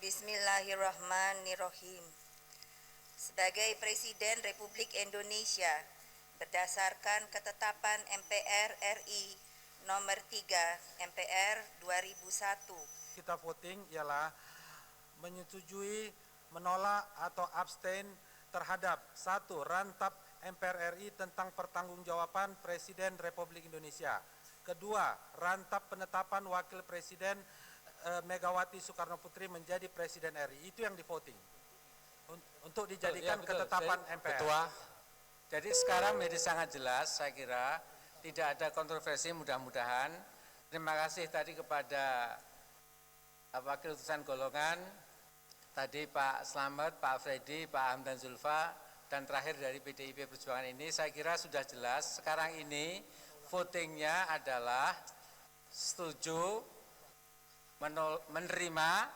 Bismillahirrahmanirrahim. Sebagai Presiden Republik Indonesia, berdasarkan ketetapan MPR RI nomor 3 MPR 2001. Kita voting ialah menyetujui, menolak atau abstain terhadap 1. Rantap MPR RI tentang pertanggungjawaban Presiden Republik Indonesia. Kedua, rantap penetapan Wakil Presiden Megawati Soekarno Putri menjadi Presiden RI. Itu yang di voting untuk dijadikan ketetapan MPR. Ketua, jadi sekarang menjadi sangat jelas, saya kira tidak ada kontroversi, mudah-mudahan. Terima kasih tadi kepada Wakil Utusan Golongan, tadi Pak Slamet, Pak Freddy, Pak Hamdan Zulfa, dan terakhir dari PDIP Perjuangan ini, saya kira sudah jelas. Sekarang ini votingnya adalah setuju, menerima,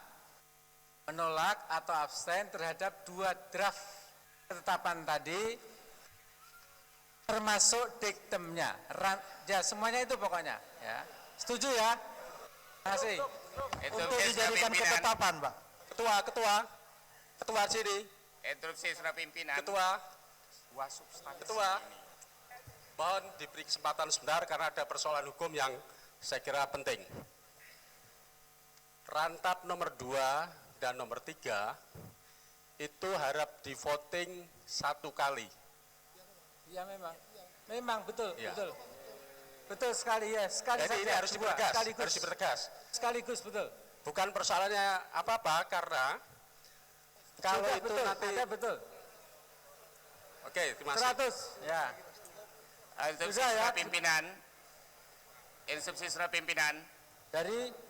menolak atau abstain terhadap 2 draft ketetapan tadi, termasuk diktemnya. Ya, semuanya itu pokoknya. Ya. Setuju ya? Terima kasih. Untuk dijadikan ketetapan, Pak. Ketua sini. Instruksi surat pimpinan. Ketua, mohon diberi kesempatan sebentar karena ada persoalan hukum yang saya kira penting. Rantap nomor 2 dan nomor 3 itu harap di voting 1 kali. Ya memang betul, Ya. betul sekali ya. Jadi ini harus dipertegas, Sekaligus betul. Bukan persoalannya apa-apa karena kalau Sudah, itu betul, nanti. ada betul. Oke, terima kasih. 100. Ya. Instruksi Sudah, ya. surat pimpinan. Instruksi surat pimpinan. Dari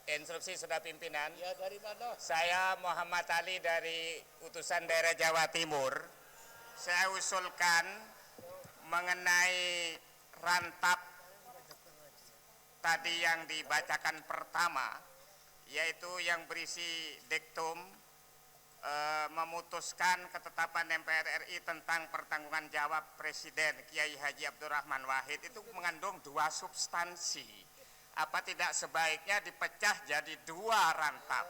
Instruksi surat pimpinan. Ya, dari mana? Saya Muhammad Ali dari Utusan Daerah Jawa Timur. Saya usulkan mengenai rantap tadi yang dibacakan pertama, yaitu yang berisi diktum memutuskan ketetapan MPR RI tentang pertanggungan jawab Presiden Kiai Haji Abdurrahman Wahid itu mengandung 2 substansi. Apa tidak sebaiknya dipecah jadi 2 rantap?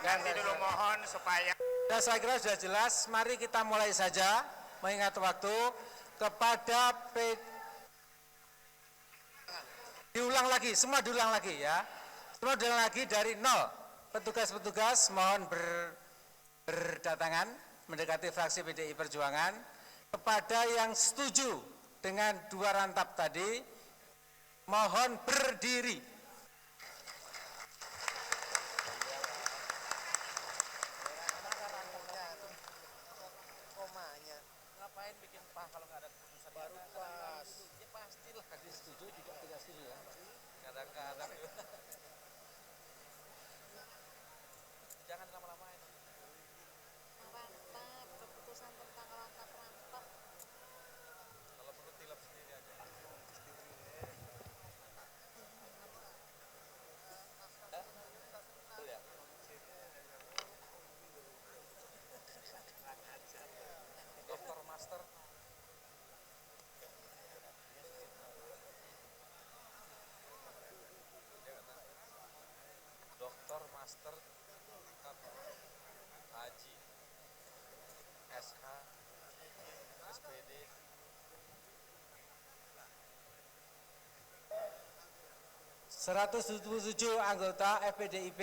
Nanti dulu mohon supaya. Dan saya kira sudah jelas, mari kita mulai saja mengingat waktu kepada diulang lagi, semua diulang lagi ya. Semua diulang lagi dari 0. Petugas-petugas mohon berdatangan mendekati fraksi PDI Perjuangan. Kepada yang setuju dengan 2 rantap tadi, mohon berdiri. Ngapain bikin pah kalau nggak ada keputusan? Baru pas. Ya pastilah setuju juga tidak setuju ya. Kadang-kadang. Jangan lama-lamain. Rantap, keputusan tentang rantap. Kalau perlu tilap sendiri aja. Betul ya? Dokter Master. Dokter Master Haji SH SPD 177 anggota FPDIP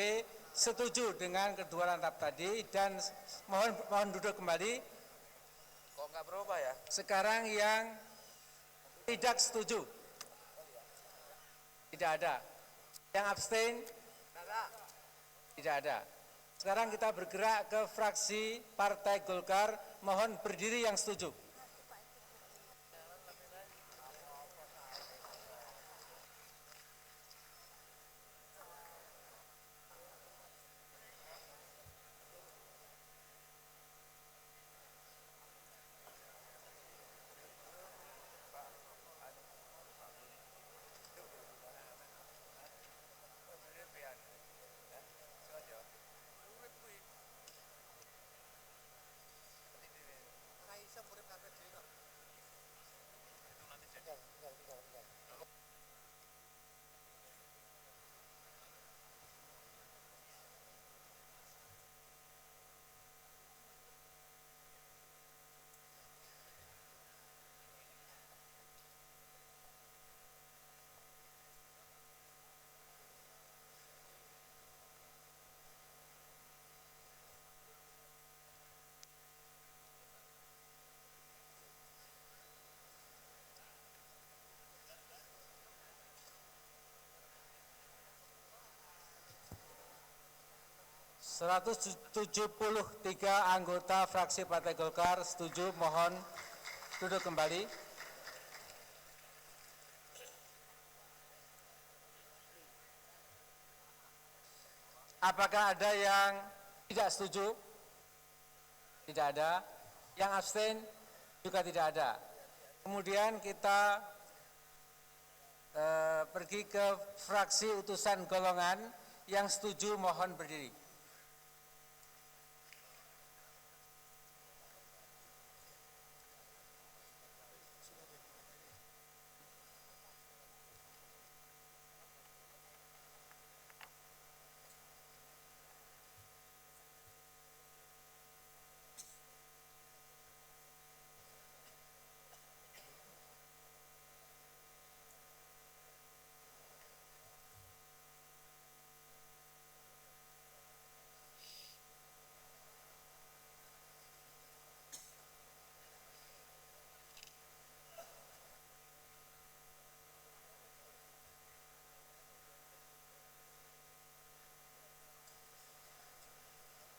setuju dengan kedua rantap tadi dan mohon duduk kembali. kok nggak berubah ya? Sekarang yang tidak setuju, tidak ada. Yang abstain, tidak ada. Sekarang kita bergerak ke fraksi Partai Golkar. Mohon berdiri yang setuju. 173 anggota fraksi Partai Golkar setuju, mohon duduk kembali. Apakah ada yang tidak setuju? Tidak ada. Yang abstain juga tidak ada. Kemudian kita pergi ke fraksi utusan golongan. Yang setuju mohon berdiri.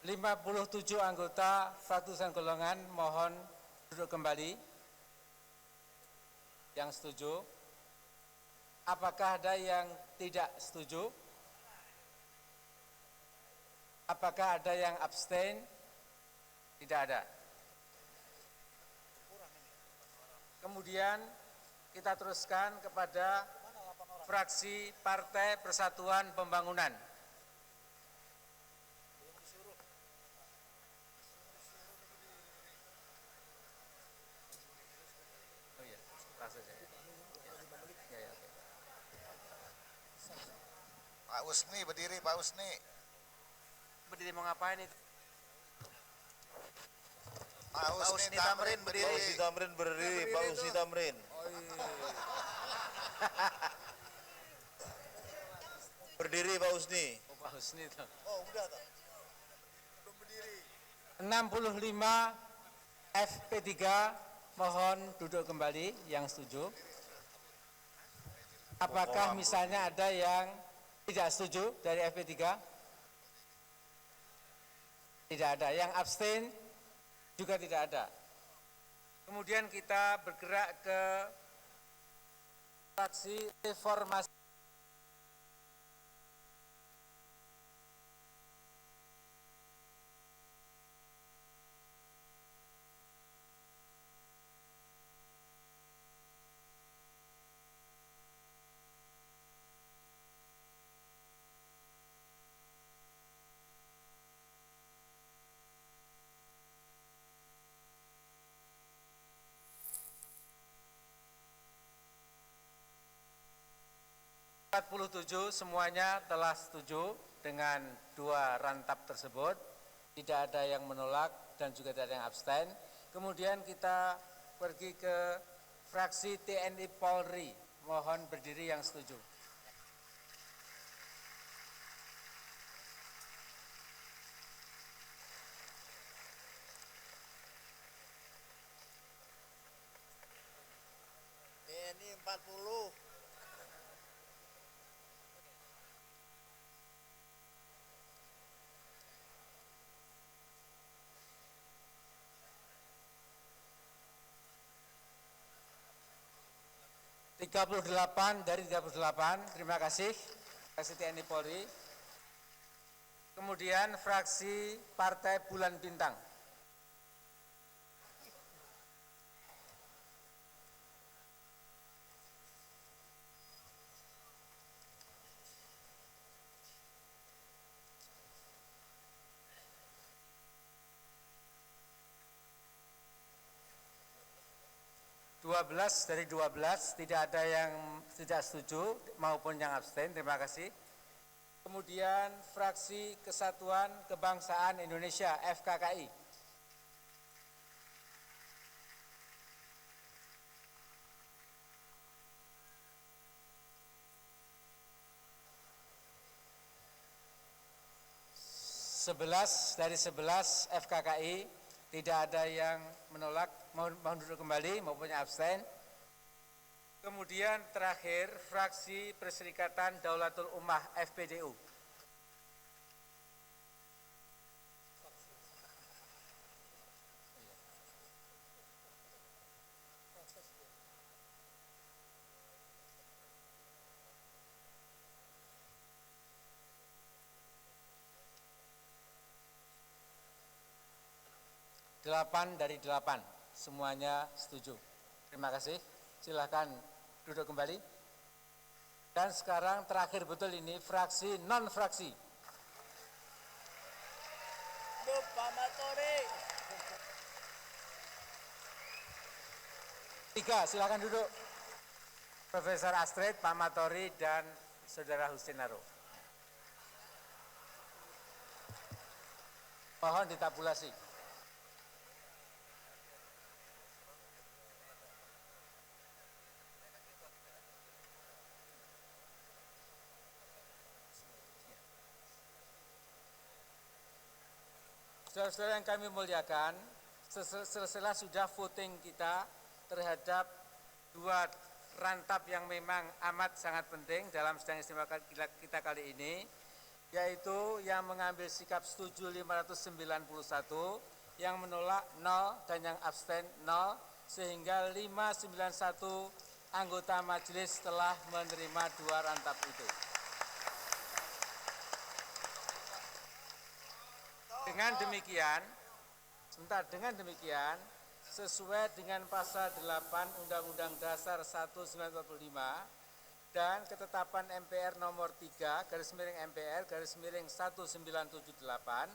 Lima 57 anggota fraksi utusan golongan mohon duduk kembali. Yang setuju. Apakah ada yang tidak setuju? Apakah ada yang abstain? Tidak ada. Kemudian kita teruskan kepada fraksi Partai Persatuan Pembangunan. Pak Usni berdiri, Pak Usni. Berdiri mau ngapain itu? Pak Usni Tamrin berdiri. Pak Usni Tamrin berdiri, Pak Usni Tamrin. Berdiri Pak Usni. Oh, Pak Husni itu. Oh, udah tak? Belum berdiri. 65 FP3 mohon duduk kembali yang setuju. Apakah misalnya ada yang tidak setuju dari FP3? Tidak ada. Yang abstain juga tidak ada. Kemudian kita bergerak ke fraksi reformasi. Semuanya telah setuju dengan dua rantap tersebut, tidak ada yang menolak dan juga tidak ada yang abstain. Kemudian kita pergi ke fraksi TNI Polri, mohon berdiri yang setuju. TNI 40. 38 dari 38, terima kasih. Fraksi TNI Polri. Kemudian fraksi Partai Bulan Bintang. Dari 12 tidak ada yang tidak setuju maupun yang abstain, terima kasih. Kemudian fraksi Kesatuan Kebangsaan Indonesia FKKI. Dari 11 FKKI tidak ada yang menolak, mohon duduk kembali maupun yang abstain. Kemudian terakhir fraksi Perserikatan Daulatul Ummah FPDU. 8 dari 8. Semuanya setuju. Terima kasih. Silakan duduk kembali. Dan sekarang terakhir betul ini fraksi non-fraksi. Pak Matori. 3, silakan duduk. Profesor Astrid, Pak Matori, dan Saudara Hustinaro. Mohon ditabulasi. Saudara-saudara yang kami muliakan, setelah sudah voting kita terhadap 2 rantap yang memang amat sangat penting dalam sidang istimewa kita kali ini, yaitu yang mengambil sikap setuju 591, yang menolak 0 dan yang abstain 0, sehingga 591 anggota majelis telah menerima 2 rantap itu. Dengan demikian, sesuai dengan pasal 8 Undang-Undang Dasar 1945 dan ketetapan MPR nomor 3 /MPR/1978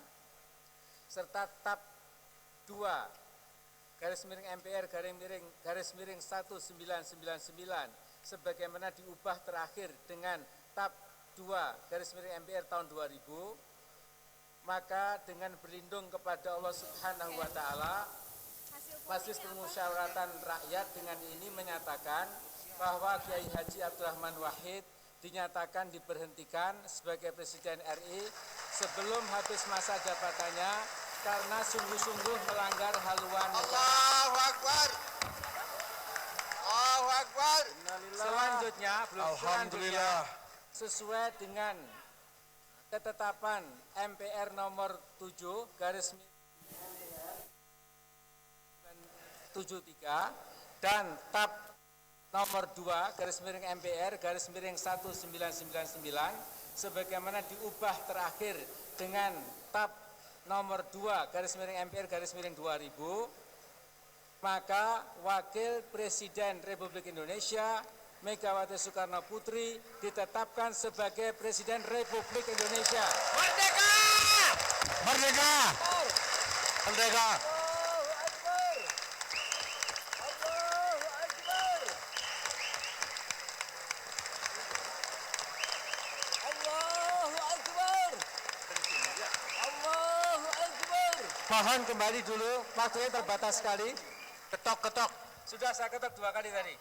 serta tab 2 /MPR/1999 sebagaimana diubah terakhir dengan tab 2 /MPR tahun 2000, maka dengan berlindung kepada Allah Subhanahu wa taala, Majelis Permusyawaratan Rakyat dengan ini menyatakan bahwa Kiai Haji Abdurrahman Wahid dinyatakan diberhentikan sebagai Presiden RI sebelum habis masa jabatannya karena sungguh-sungguh melanggar haluan. Allahu Akbar. Allahu Akbar. Selanjutnya, Alhamdulillah. sesuai dengan ketetapan MPR nomor 7 /73 dan tab nomor 2 /MPR/1999 sebagaimana diubah terakhir dengan tab nomor 2 /MPR/2000, maka Wakil Presiden Republik Indonesia Megawati Soekarno Putri ditetapkan sebagai Presiden Republik Indonesia. Merdeka! Merdeka! Merdeka! Mohon kembali dulu, waktunya terbatas sekali. Ketok. Sudah saya ketok 2 kali tadi.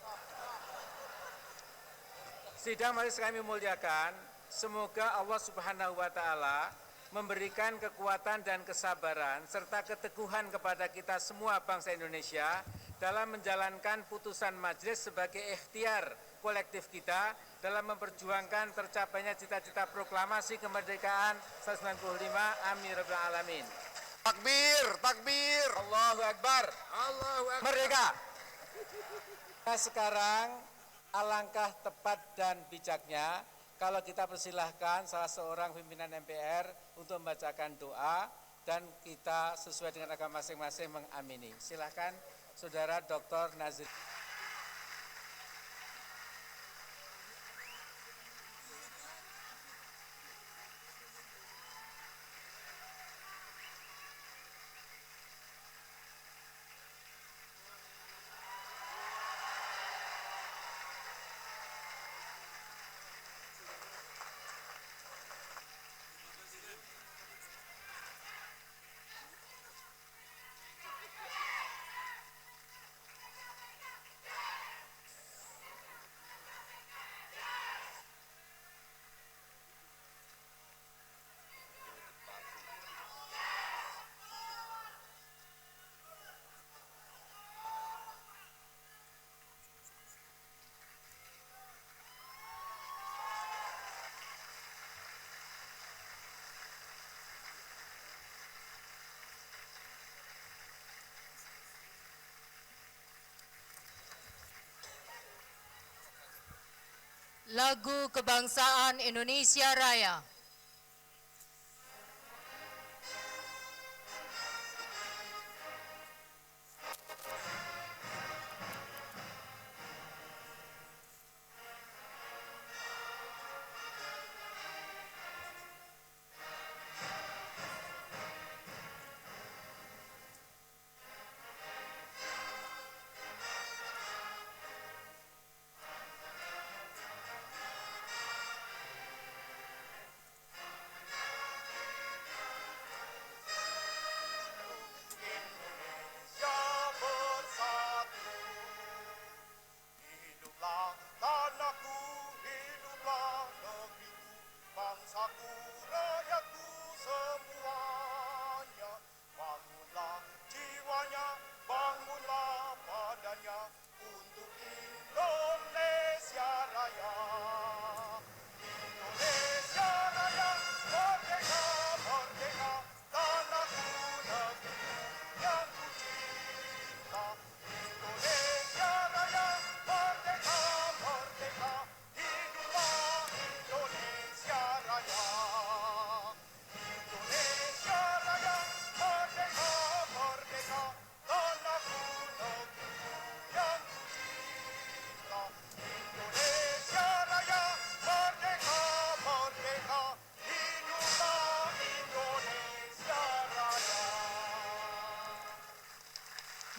Sidang majelis kami muliakan, semoga Allah Subhanahu wa taala memberikan kekuatan dan kesabaran serta keteguhan kepada kita semua bangsa Indonesia dalam menjalankan putusan majelis sebagai ikhtiar kolektif kita dalam memperjuangkan tercapainya cita-cita proklamasi kemerdekaan 1945. Amin rabbal alamin. Takbir, takbir. Allahu Akbar. Allahu Akbar. Merdeka. Nah, sekarang alangkah tepat dan bijaknya kalau kita persilahkan salah seorang pimpinan MPR untuk membacakan doa dan kita sesuai dengan agama masing-masing mengamini. Silahkan Saudara Dr. Nazir. Lagu Kebangsaan Indonesia Raya.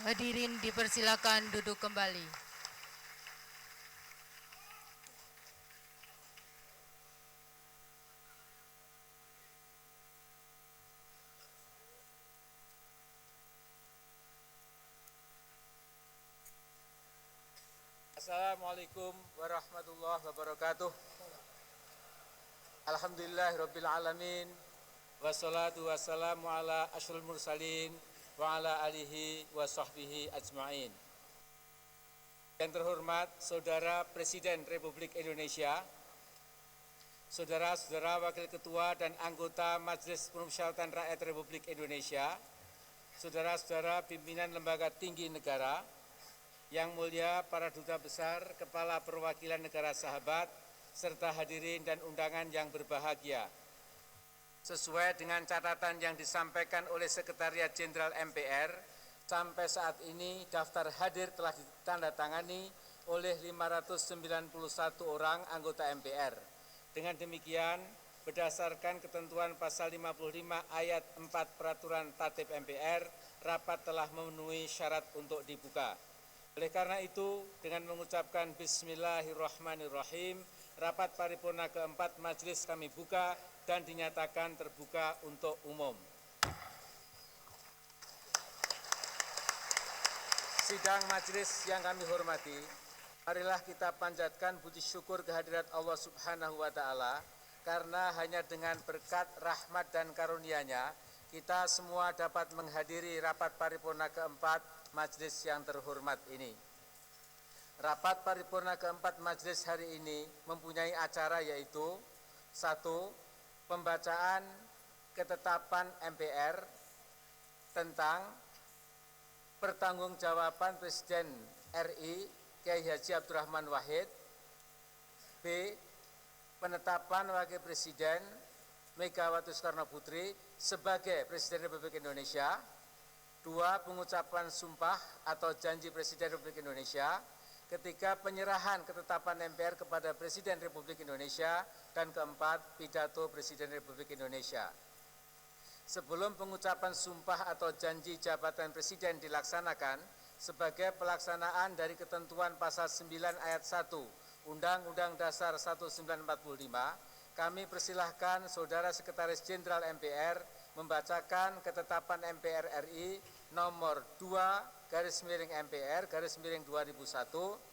Hadirin dipersilakan duduk kembali. Assalamualaikum warahmatullahi wabarakatuh. Alhamdulillahirabbil alamin. Wassalatu wassalamu ala asyrofil mursalin wa ala alihi wa sahbihi ajmain. Yang terhormat Saudara Presiden Republik Indonesia, Saudara-saudara Wakil Ketua dan anggota Majelis Permusyawaratan Rakyat Republik Indonesia, Saudara-saudara pimpinan lembaga tinggi negara, yang mulia para duta besar, kepala perwakilan negara sahabat, serta hadirin dan undangan yang berbahagia. Sesuai dengan catatan yang disampaikan oleh Sekretariat Jenderal MPR, sampai saat ini daftar hadir telah ditandatangani oleh 591 orang anggota MPR. Dengan demikian, berdasarkan ketentuan pasal 55 ayat 4 Peraturan Tatip MPR, rapat telah memenuhi syarat untuk dibuka. Oleh karena itu, dengan mengucapkan Bismillahirrahmanirrahim, rapat paripurna keempat majelis kami buka dan dinyatakan terbuka untuk umum. Sidang majelis yang kami hormati, marilah kita panjatkan puji syukur kehadirat Allah Subhanahu wa Ta'ala, karena hanya dengan berkat rahmat dan karunia-Nya, kita semua dapat menghadiri rapat paripurna keempat majelis yang terhormat ini. Rapat paripurna keempat majelis hari ini mempunyai acara yaitu: 1. Pembacaan ketetapan MPR tentang pertanggungjawaban Presiden RI Kiai Haji Abdurrahman Wahid. B. Penetapan Wakil Presiden Megawati Soekarno Putri sebagai Presiden Republik Indonesia. 2. Pengucapan sumpah atau janji Presiden Republik Indonesia. Ketiga, penyerahan ketetapan MPR kepada Presiden Republik Indonesia. Dan keempat, pidato Presiden Republik Indonesia. Sebelum pengucapan sumpah atau janji jabatan Presiden dilaksanakan, sebagai pelaksanaan dari ketentuan pasal 9 ayat 1 Undang-Undang Dasar 1945, kami persilahkan Saudara Sekretaris Jenderal MPR membacakan ketetapan MPR RI nomor 2/MPR/2001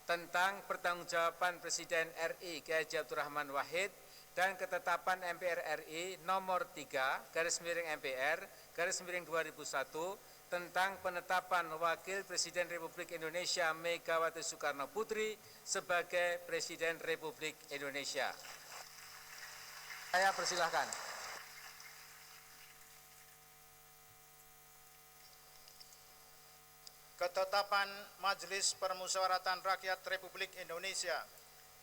tentang pertanggungjawaban Presiden RI Kiai Haji Abdurrahman Wahid dan ketetapan MPR RI nomor 3/MPR/2001 tentang penetapan Wakil Presiden Republik Indonesia Megawati Soekarno Putri sebagai Presiden Republik Indonesia. Saya persilahkan. Ketetapan Majelis Permusyawaratan Rakyat Republik Indonesia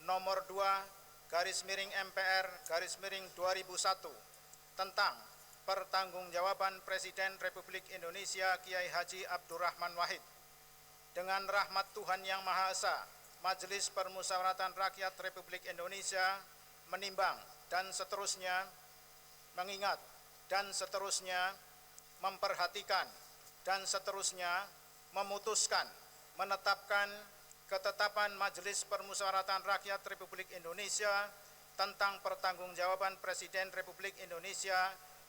nomor 2/MPR/2001 tentang pertanggungjawaban Presiden Republik Indonesia Kiai Haji Abdurrahman Wahid. Dengan rahmat Tuhan Yang Maha Esa, Majelis Permusyawaratan Rakyat Republik Indonesia menimbang dan seterusnya mengingat dan seterusnya memperhatikan dan seterusnya memutuskan menetapkan ketetapan Majelis Permusyawaratan Rakyat Republik Indonesia tentang pertanggungjawaban Presiden Republik Indonesia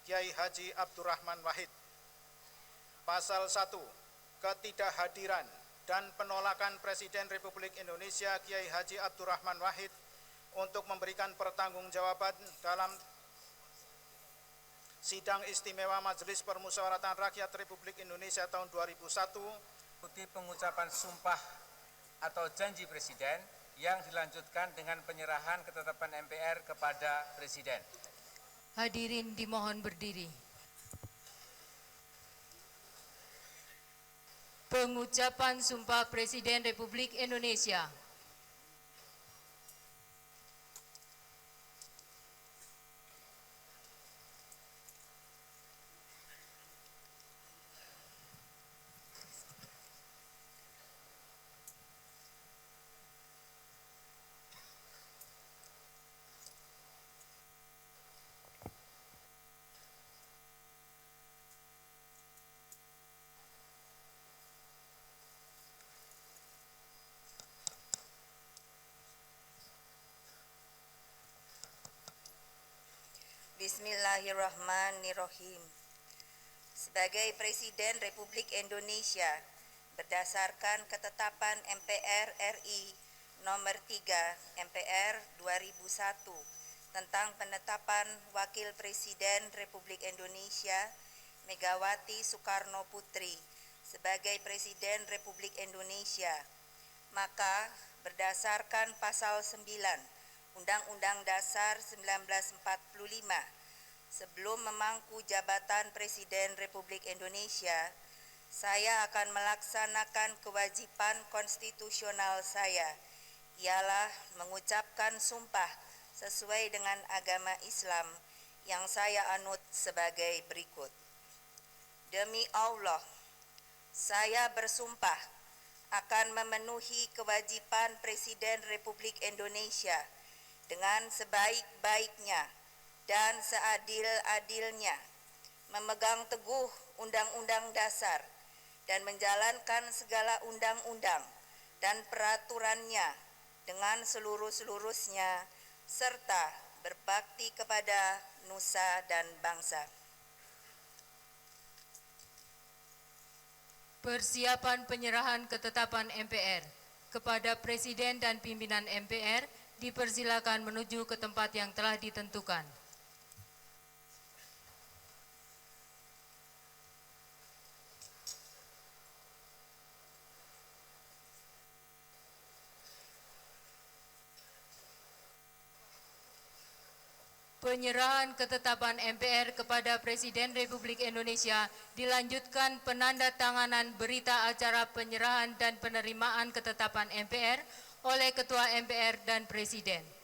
Kiai Haji Abdurrahman Wahid. Pasal 1. Ketidakhadiran dan penolakan Presiden Republik Indonesia Kiai Haji Abdurrahman Wahid untuk memberikan pertanggungjawaban dalam Sidang Istimewa Majelis Permusyawaratan Rakyat Republik Indonesia tahun 2001. Ikuti pengucapan sumpah atau janji Presiden yang dilanjutkan dengan penyerahan ketetapan MPR kepada Presiden. Hadirin dimohon berdiri. Pengucapan Sumpah Presiden Republik Indonesia. Bismillahirrahmanirrahim. Sebagai Presiden Republik Indonesia, berdasarkan ketetapan MPR RI Nomor 3 MPR 2001 tentang penetapan Wakil Presiden Republik Indonesia Megawati Soekarno Putri sebagai Presiden Republik Indonesia, maka berdasarkan pasal 9 Undang-Undang Dasar 1945, sebelum memangku jabatan Presiden Republik Indonesia, saya akan melaksanakan kewajiban konstitusional saya, ialah mengucapkan sumpah sesuai dengan agama Islam yang saya anut sebagai berikut. Demi Allah, saya bersumpah akan memenuhi kewajiban Presiden Republik Indonesia dengan sebaik-baiknya dan seadil-adilnya, memegang teguh Undang-Undang Dasar dan menjalankan segala undang-undang dan peraturannya dengan seluruh-seluruhnya, serta berbakti kepada nusa dan bangsa. Persiapan penyerahan ketetapan MPR kepada Presiden dan pimpinan MPR dipersilakan menuju ke tempat yang telah ditentukan. Penyerahan ketetapan MPR kepada Presiden Republik Indonesia dilanjutkan penandatanganan berita acara penyerahan dan penerimaan ketetapan MPR oleh Ketua MPR dan Presiden.